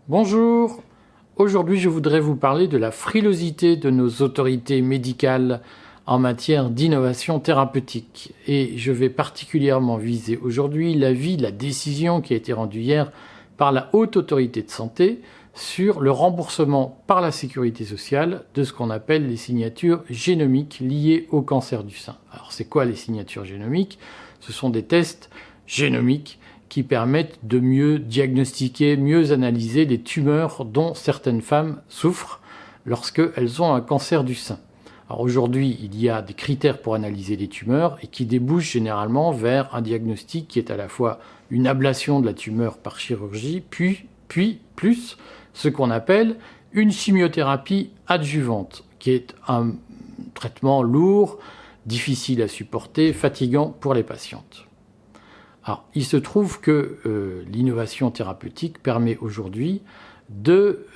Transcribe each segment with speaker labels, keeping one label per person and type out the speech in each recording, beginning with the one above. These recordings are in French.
Speaker 1: Bonjour, aujourd'hui je voudrais vous parler de la frilosité de nos autorités médicales en matière d'innovation thérapeutique. Et je vais particulièrement viser aujourd'hui la décision qui a été rendue hier par la Haute Autorité de Santé sur le remboursement par la Sécurité sociale de ce qu'on appelle les signatures génomiques liées au cancer du sein. Alors c'est quoi les signatures génomiques? Ce sont des tests génomiques qui permettent de mieux diagnostiquer, mieux analyser les tumeurs dont certaines femmes souffrent lorsqu'elles ont un cancer du sein. Alors aujourd'hui, il y a des critères pour analyser les tumeurs et qui débouchent généralement vers un diagnostic qui est à la fois une ablation de la tumeur par chirurgie, puis plus ce qu'on appelle une chimiothérapie adjuvante, qui est un traitement lourd, difficile à supporter, fatigant pour les patientes. Alors, il se trouve que l'innovation thérapeutique permet aujourd'hui de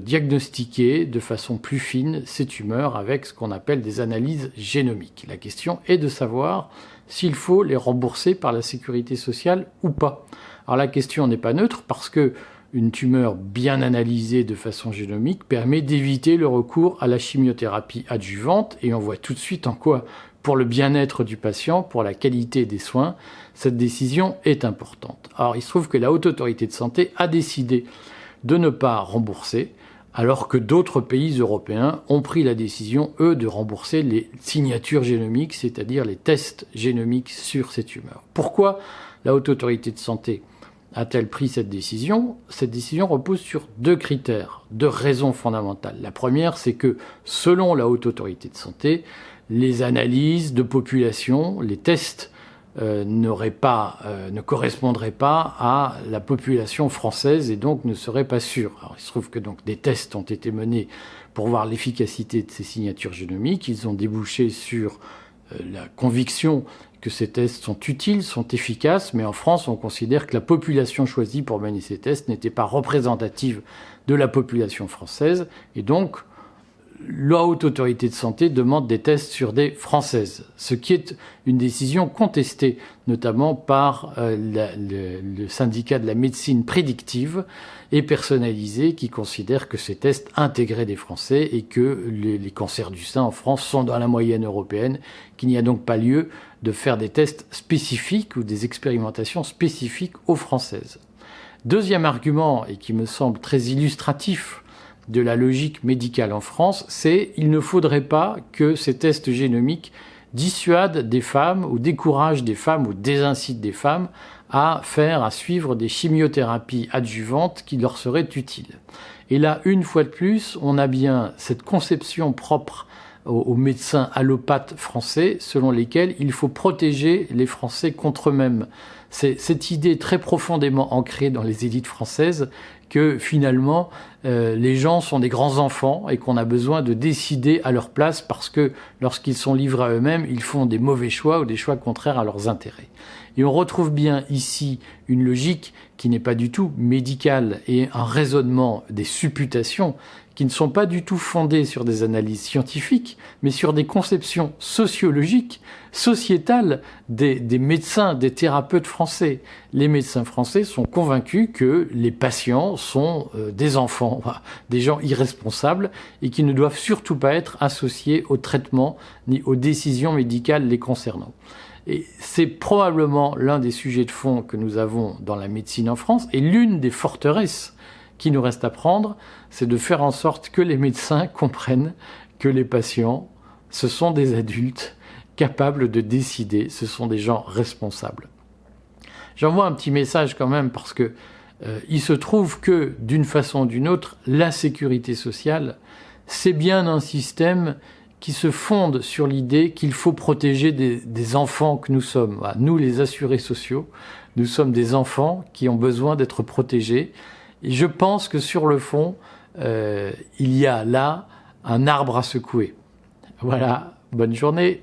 Speaker 1: diagnostiquer de façon plus fine ces tumeurs avec ce qu'on appelle des analyses génomiques. La question est de savoir s'il faut les rembourser par la sécurité sociale ou pas. Alors la question n'est pas neutre parce que une tumeur bien analysée de façon génomique permet d'éviter le recours à la chimiothérapie adjuvante et on voit tout de suite en quoi, pour le bien-être du patient, pour la qualité des soins, cette décision est importante. Alors il se trouve que la Haute Autorité de Santé a décidé de ne pas rembourser, alors que d'autres pays européens ont pris la décision, eux, de rembourser les signatures génomiques, c'est-à-dire les tests génomiques sur ces tumeurs. Pourquoi la Haute Autorité de Santé a-t-elle pris cette décision? Cette décision repose sur deux critères, deux raisons fondamentales. La première, c'est que, selon la Haute Autorité de Santé, les analyses de population, les tests, ne correspondraient pas à la population française et donc ne seraient pas sûrs. Alors, il se trouve que donc des tests ont été menés pour voir l'efficacité de ces signatures génomiques. Ils ont débouché sur la conviction que ces tests sont utiles, sont efficaces, mais en France, on considère que la population choisie pour mener ces tests n'était pas représentative de la population française, et donc la Haute Autorité de Santé demande des tests sur des Françaises, ce qui est une décision contestée, notamment par le syndicat de la médecine prédictive et personnalisée, qui considère que ces tests intégraient des Français et que les cancers du sein en France sont dans la moyenne européenne, qu'il n'y a donc pas lieu de faire des tests spécifiques ou des expérimentations spécifiques aux Françaises. Deuxième argument, et qui me semble très illustratif de la logique médicale en France, c'est qu'il ne faudrait pas que ces tests génomiques dissuadent des femmes ou découragent des femmes ou désincitent des femmes à suivre des chimiothérapies adjuvantes qui leur seraient utiles. Et là, une fois de plus, on a bien cette conception propre aux médecins allopathes français selon lesquels il faut protéger les Français contre eux-mêmes. C'est cette idée très profondément ancrée dans les élites françaises que finalement les gens sont des grands enfants et qu'on a besoin de décider à leur place parce que lorsqu'ils sont livrés à eux-mêmes, ils font des mauvais choix ou des choix contraires à leurs intérêts. Et on retrouve bien ici une logique qui n'est pas du tout médicale et un raisonnement, des supputations qui ne sont pas du tout fondées sur des analyses scientifiques, mais sur des conceptions sociologiques, sociétales des médecins, des thérapeutes français. Les médecins français sont convaincus que les patients sont des enfants, des gens irresponsables et qui ne doivent surtout pas être associés au traitement ni aux décisions médicales les concernant. Et c'est probablement l'un des sujets de fond que nous avons dans la médecine en France et l'une des forteresses qui nous reste à prendre, c'est de faire en sorte que les médecins comprennent que les patients, ce sont des adultes capables de décider, ce sont des gens responsables. J'envoie un petit message quand même parce que il se trouve que, d'une façon ou d'une autre, la sécurité sociale, c'est bien un système qui se fonde sur l'idée qu'il faut protéger des enfants que nous sommes. Nous, les assurés sociaux, nous sommes des enfants qui ont besoin d'être protégés. Et je pense que sur le fond, il y a là un arbre à secouer. Voilà, bonne journée.